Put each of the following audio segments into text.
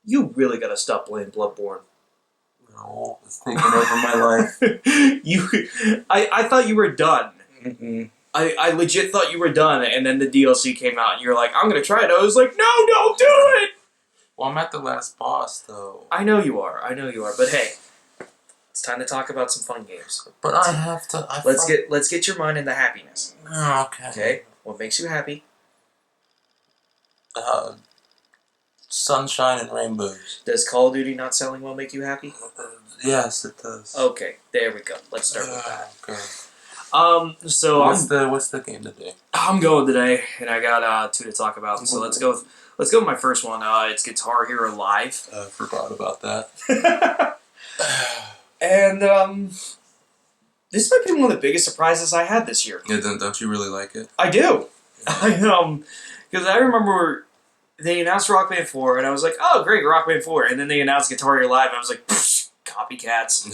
You really gotta stop playing Bloodborne. No, it's taking over my life. I thought you were done. Mm-mm. I legit thought you were done, and then the DLC came out, and you're like, I'm gonna try it. I was like, no, don't do it! Well, I'm at the last boss, though. I know you are, but hey, it's time to talk about some fun games. But I have to... Let's get your mind into happiness. Okay. Okay? What makes you happy? Sunshine and rainbows. Does Call of Duty not selling well make you happy? Yes, it does. Okay, there we go. Let's start with that. Okay. So what's the game today? I'm going today, and I got 2 to talk about. So let's go with my first one. It's Guitar Hero Live. I forgot about that. And this might be one of the biggest surprises I had this year. Yeah, don't you really like it? I do. Because I remember they announced Rock Band 4, and I was like, oh, great, Rock Band 4. And then they announced Guitar Hero Live, and I was like, copycats.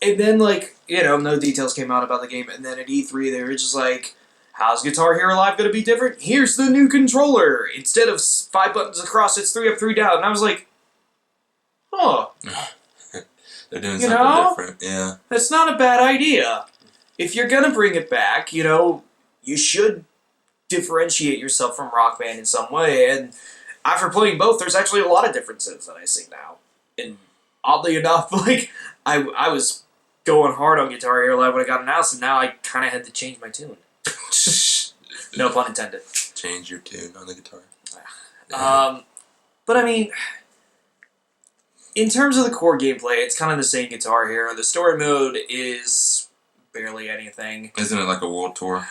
And then, no details came out about the game. And then at E3, they were just like, how's Guitar Hero Live going to be different? Here's the new controller. Instead of 5 buttons across, it's 3 up, 3 down. And I was like, huh. They're doing something different, yeah. That's not a bad idea. If you're going to bring it back, you should differentiate yourself from Rock Band in some way. And after playing both, there's actually a lot of differences that I see now. And oddly enough, I was going hard on Guitar Hero Live when it got announced, and now I kind of had to change my tune. No pun intended. Change your tune on the guitar. But I mean, in terms of the core gameplay, it's kind of the same Guitar Hero. The story mode is barely anything. Isn't it like a world tour?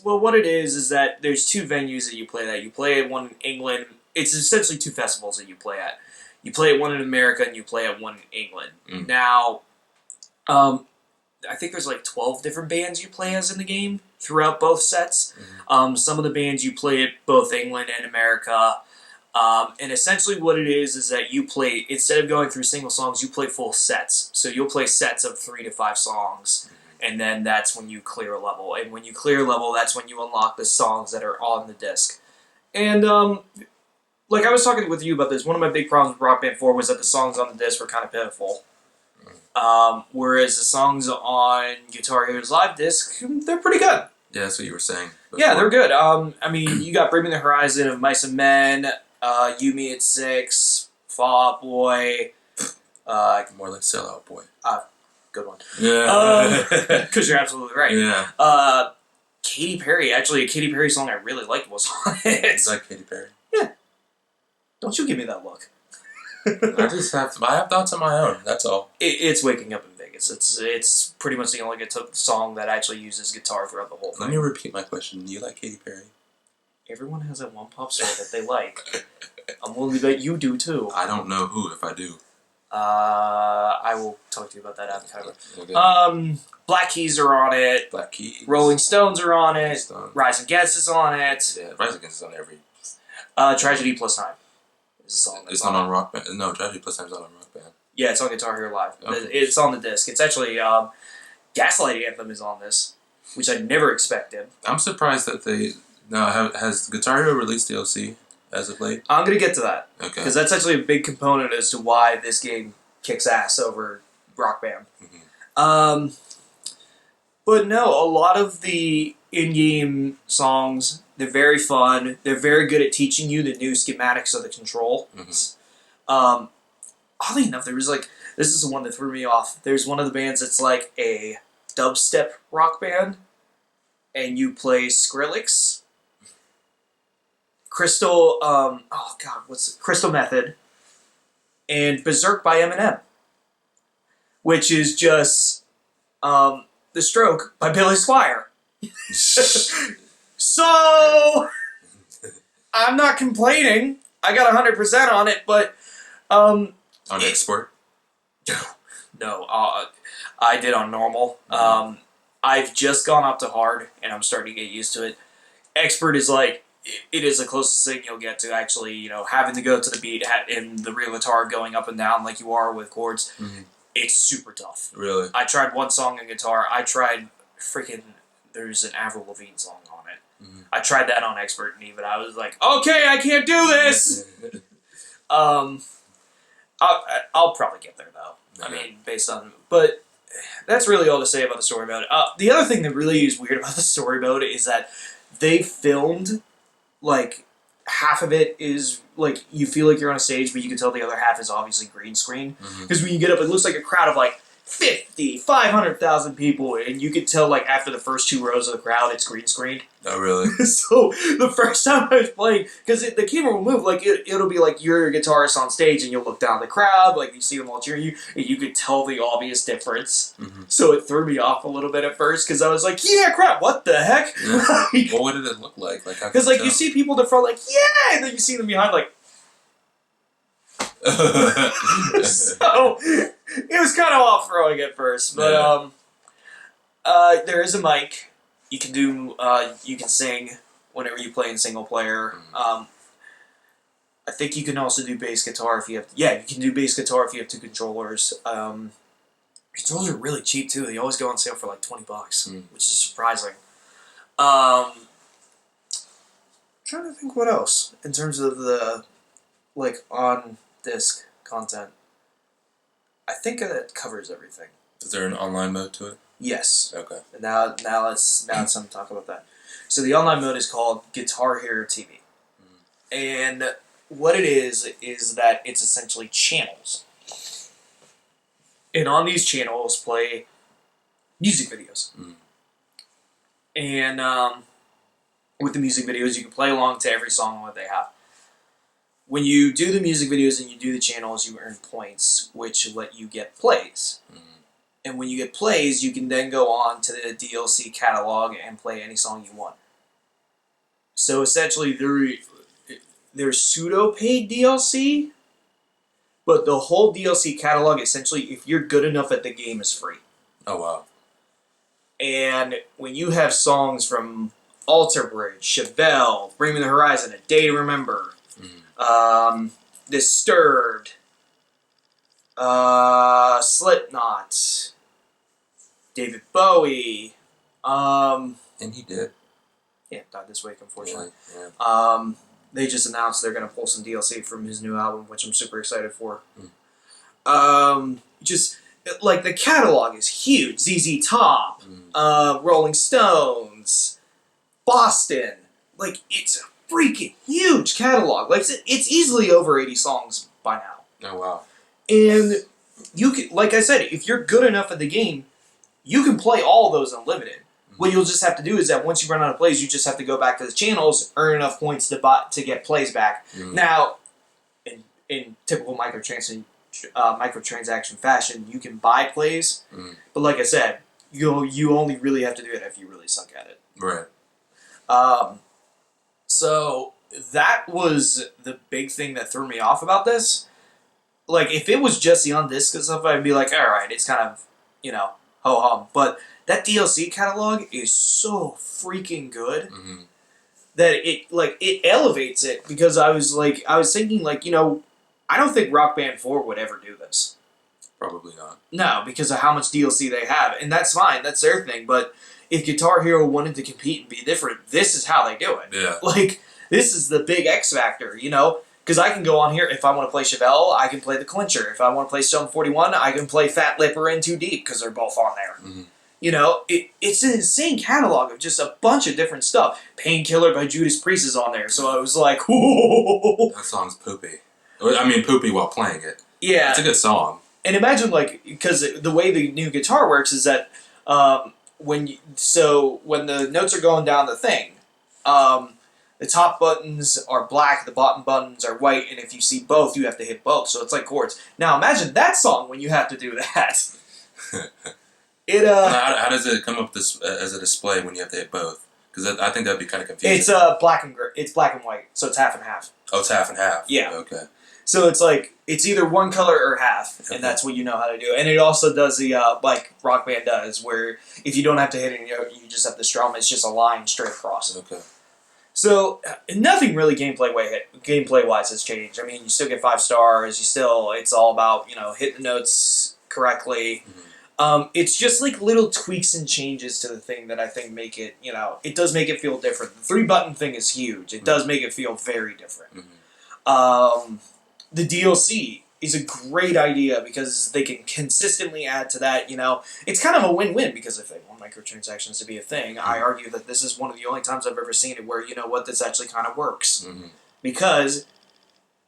What it is that there's 2 venues that you play at. You play at one in England. It's essentially 2 festivals that you play at. You play at one in America, and you play at one in England. Mm. Now, I think there's 12 different bands you play as in the game throughout both sets. Mm. Some of the bands you play at both England and America. And essentially what it is that you play, instead of going through single songs, you play full sets. So you'll play sets of 3 to 5 songs, and then that's when you clear a level. And when you clear a level, that's when you unlock the songs that are on the disc. And, I was talking with you about this, one of my big problems with Rock Band 4 was that the songs on the disc were kind of pitiful. Whereas the songs on Guitar Hero's Live disc, they're pretty good. Yeah, that's what you were saying before. Yeah, they're good. You got Bring Me the Horizon of Mice and Men, You Me at 6, Fall Out Boy. More like Sell Out Boy. Good one. Yeah. Because you're absolutely right. Yeah. Katy Perry, actually, a Katy Perry song I really liked was on it. You like Katy Perry? Yeah. Don't you give me that look. I have thoughts of my own, that's all. It's Waking Up in Vegas. It's pretty much the only song that actually uses guitar throughout the whole thing. Let me repeat my question. Do you like Katy Perry? Everyone has that one pop star that they like. I'm willing to bet you do too. I don't know who, if I do. I will talk to you about that after. Okay. Black Keys are on it. Black Keys. Rolling Stones are on it. Stones. Rise Against is on it. Yeah, Rise Against is on every... Tragedy Plus Time. It's not on Rock Band. No, Tragedy Plus Time's not on Rock Band. Yeah, it's on Guitar Hero Live. Okay. It's on the disc. It's actually Gaslight Anthem is on this, which I never expected. I'm surprised that they... Now, has Guitar Hero released DLC as of late? I'm going to get to that. Okay. Because that's actually a big component as to why this game kicks ass over Rock Band. Mm-hmm. But no, a lot of the in-game songs, they're very fun. They're very good at teaching you the new schematics of the control. Mm-hmm. Oddly enough, there was this is the one that threw me off. There's one of the bands that's like a dubstep rock band, and you play Skrillex, Crystal, Crystal Method, and Berserk by Eminem, which is just The Stroke by Billy Squire. So, I'm not complaining. I got 100% on it, but... on export? No, I did on normal. Mm-hmm. I've just gone up to hard, and I'm starting to get used to it. Expert is it is the closest thing you'll get to actually, having to go to the beat and the real guitar going up and down like you are with chords. Mm-hmm. It's super tough. Really? I tried one song on guitar. I tried there's an Avril Lavigne song on it. Mm-hmm. I tried that on Expert, and even I was like, okay, I can't do this! Um, I'll probably get there though. I mean, based on, but that's really all to say about the story mode. The other thing that really is weird about the story mode is that they filmed like half of it is like you feel like you're on a stage, but you can tell the other half is obviously green screen. Because when you get up, it looks like a crowd of like 500,000 people, and you could tell like after the first 2 rows of the crowd, it's green screen. Oh, really? So the first time I was playing, because the camera will move, like it'll be like you're a guitarist on stage, and you'll look down the crowd, like you see them all cheering you, and you could tell the obvious difference. So it threw me off a little bit at first, because I was like, yeah, crap, what the heck? Yeah. Well, what did it look like? Because like you see people in the front, like yeah, and then you see them behind, like. So it was kind of off-throwing at first, but there is a mic. You can do you can sing whenever you play in single player. I think you can also do bass guitar if you have. Yeah, you can do bass guitar if you have 2 controllers. Controllers are really cheap too. They always go on sale for like $20, which is surprising. Trying to think what else in terms of the like on disc content. I think that covers everything. Is there an online mode to it? Yes. Okay. Now it's time to talk about that. So the online mode is called Guitar Hero TV, and what it is that it's essentially channels, and on these channels play music videos, and with the music videos you can play along to every song that they have. When you do the music videos and you do the channels, you earn points, which let you get plays. And when you get plays, you can then go on to the DLC catalog and play any song you want. So essentially, there's pseudo-paid DLC, but the whole DLC catalog, essentially, if you're good enough at the game, is free. Oh, wow. And when you have songs from Alter Bridge, Chevelle, Bring Me the Horizon, A Day to Remember, Disturbed, Slipknot, David Bowie, and he did. Yeah, died this week, unfortunately. Yeah. They just announced they're going to pull some DLC from his new album, which I'm super excited for. Just, like, the catalog is huge. ZZ Top, Rolling Stones, Boston. Like, it's a freaking huge catalog. Like, it's easily over 80 songs by now. Oh, wow. And you can, like I said, if you're good enough at the game, you can play all those unlimited. What you'll just have to do is that once you run out of plays, you just have to go back to the channels, earn enough points to get plays back. Now, in typical microtransaction fashion, you can buy plays, but like I said, you only really have to do it if you really suck at it. Right. So that was the big thing that threw me off about this. Like, if it was just the on-disc stuff, I'd be like, alright, it's kind of, ho-hum. But that DLC catalog is so freaking good that it elevates it, because I was thinking, I don't think Rock Band 4 would ever do this. Probably not. No, because of how much DLC they have. And that's fine, that's their thing. But if Guitar Hero wanted to compete and be different, this is how they do it. Yeah. Like, this is the big X factor, Because I can go on here, if I want to play Chevelle, I can play The Clincher. If I want to play Stone 41, I can play Fat Lip or In Too Deep, because they're both on there. It's an insane catalog of just a bunch of different stuff. Painkiller by Judas Priest is on there, so I was like, whoa. That song's poopy. I mean, poopy while playing it. Yeah. It's a good song. And imagine, because the way the new guitar works is that when the notes are going down the thing, the top buttons are black, the bottom buttons are white, and if you see both, you have to hit both. So it's like chords. Now imagine that song when you have to do that. How does it come up as a display when you have to hit both? Because I think that'd be kind of confusing. It's black and white, so it's half and half. Oh, it's half and half. Yeah. Okay. So it's like it's either one color or half, and that's what you know how to do. And it also does the like Rock Band does, where if you don't have to hit it, you just have to strum. It's just a line straight across. Okay. So nothing really gameplay wise has changed. I mean, you still get 5 stars. It's all about hit the notes correctly. It's just like little tweaks and changes to the thing that I think make it it does make it feel different. The 3-button thing is huge. It does make it feel very different. the DLC is a great idea because they can consistently add to that. It's kind of a win-win because if they want microtransactions to be a thing, I argue that this is one of the only times I've ever seen it where this actually kind of works because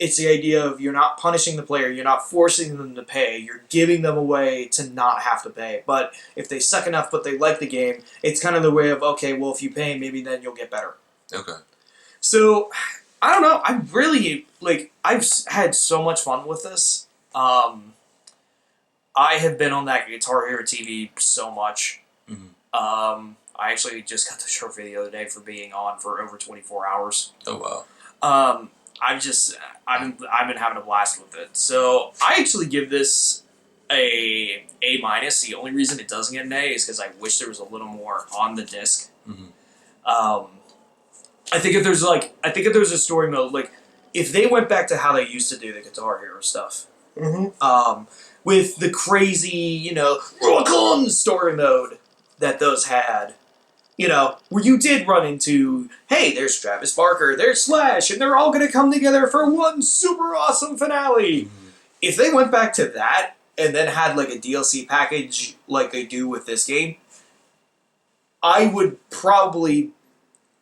it's the idea of you're not punishing the player, you're not forcing them to pay, you're giving them a way to not have to pay. But if they suck enough but they like the game, it's kind of the way of, okay, well, if you pay, maybe then you'll get better. Okay. So, I don't know, I really, I've had so much fun with this. I have been on that Guitar Hero TV so much. I actually just got the trophy the other day for being on for over 24 hours. Oh, wow. I've been having a blast with it. So I actually give this a A-. The only reason it doesn't get an A is because I wish there was a little more on the disc. I think if there's a story mode, if they went back to how they used to do the Guitar Hero stuff, with the crazy, rock on story mode that those had. Where you did run into, hey, there's Travis Barker, there's Slash, and they're all going to come together for one super awesome finale. If they went back to that and then had a DLC package like they do with this game, I would probably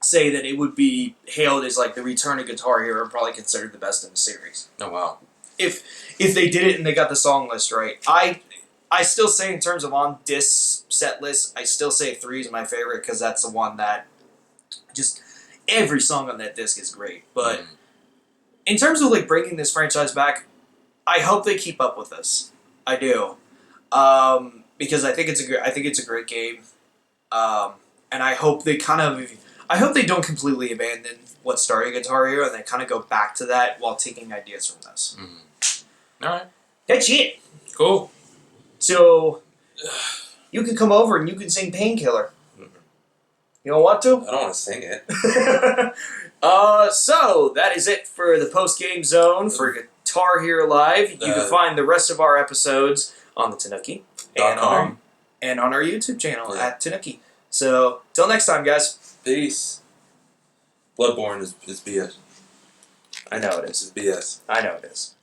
say that it would be hailed as the return of Guitar Hero and probably considered the best in the series. Oh, wow. If they did it and they got the song list right, I still say in terms of on disc set list, I still say 3 is my favorite because that's the one that just every song on that disc is great. But in terms of bringing this franchise back, I hope they keep up with this. I do, because I think it's a great game, and I hope they don't completely abandon what started Guitar Hero and they kind of go back to that while taking ideas from this. All right, that's it. Cool. So, you can come over and you can sing Painkiller. You don't want to? I don't want to sing it. So, that is it for the post-game zone for Guitar Hero Live. You can find the rest of our episodes on the Tanooki and on our YouTube channel at Tanooki. So, till next time, guys. Peace. Bloodborne is BS. I know it is. It's BS. I know it is.